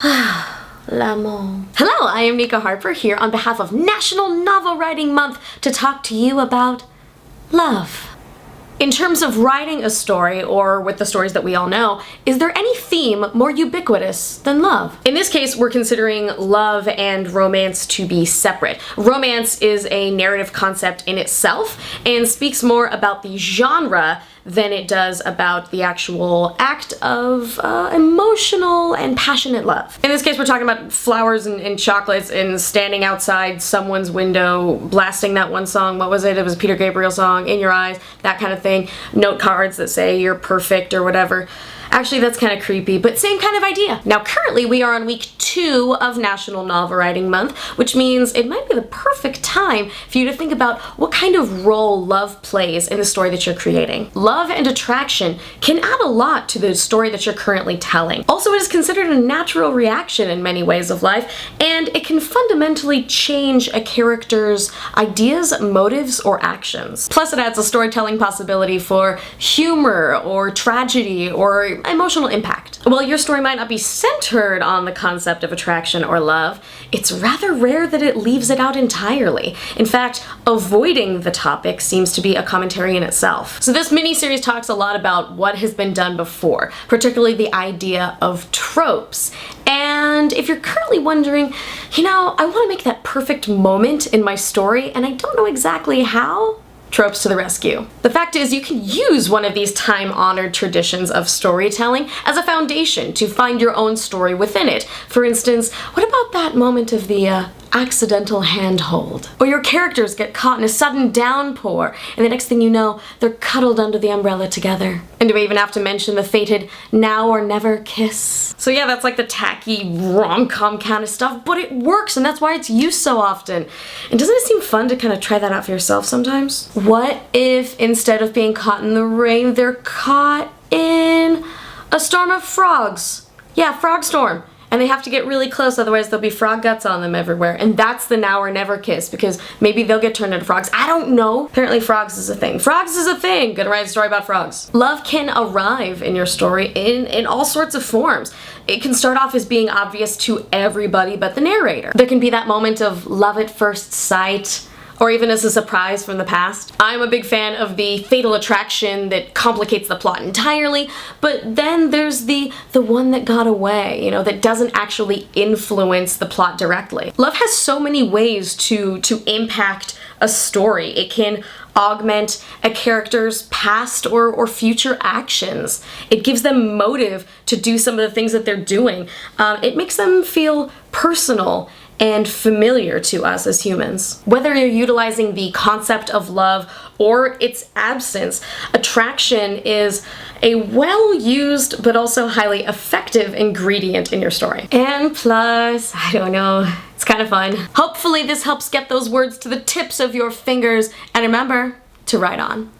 L'amour. Hello, I am Nika Harper here on behalf of National Novel Writing Month to talk to you about love. In terms of writing a story, or with the stories that we all know, is there any theme more ubiquitous than love? In this case, we're considering love and romance to be separate. Romance is a narrative concept in itself and speaks more about the genre than it does about the actual act of emotional and passionate love. In this case, we're talking about flowers and chocolates and standing outside someone's window, blasting that one song. What was it? It was a Peter Gabriel song, In Your Eyes, that kind of thing. Note cards that say you're perfect or whatever. Actually, that's kind of creepy, but same kind of idea. Now, currently we are on week 2 of National Novel Writing Month, which means it might be the perfect time for you to think about what kind of role love plays in the story that you're creating. Love and attraction can add a lot to the story that you're currently telling. Also, it is considered a natural reaction in many ways of life, and it can fundamentally change a character's ideas, motives, or actions. Plus, it adds a storytelling possibility for humor or tragedy or emotional impact. While your story might not be centered on the concept of attraction or love, it's rather rare that it leaves it out entirely. In fact, avoiding the topic seems to be a commentary in itself. So this mini-series talks a lot about what has been done before, particularly the idea of tropes. And if you're currently wondering, I want to make that perfect moment in my story and I don't know exactly how, Tropes to the rescue. The fact is, you can use one of these time-honored traditions of storytelling as a foundation to find your own story within it. For instance, what about that moment of the accidental handhold? Or your characters get caught in a sudden downpour, and the next thing you know, they're cuddled under the umbrella together. And do we even have to mention the fated now or never kiss? So yeah, that's like the tacky rom-com kind of stuff, but it works, and that's why it's used so often. And doesn't it seem fun to kind of try that out for yourself sometimes? What if instead of being caught in the rain, they're caught in a storm of frogs? Yeah, frog storm. And they have to get really close, otherwise there'll be frog guts on them everywhere. And that's the now or never kiss, because maybe they'll get turned into frogs. I don't know. Apparently frogs is a thing. Frogs is a thing! Gonna write a story about frogs. Love can arrive in your story in all sorts of forms. It can start off as being obvious to everybody but the narrator. There can be that moment of love at first sight, or even as a surprise from the past. I'm a big fan of the fatal attraction that complicates the plot entirely, but then there's the one that got away, that doesn't actually influence the plot directly. Love has so many ways to impact a story. It can augment a character's past or future actions. It gives them motive to do some of the things that they're doing. It makes them feel personal and familiar to us as humans. Whether you're utilizing the concept of love or its absence, attraction is a well-used but also highly effective ingredient in your story. And plus, I don't know, it's kind of fun. Hopefully this helps get those words to the tips of your fingers, and remember to write on.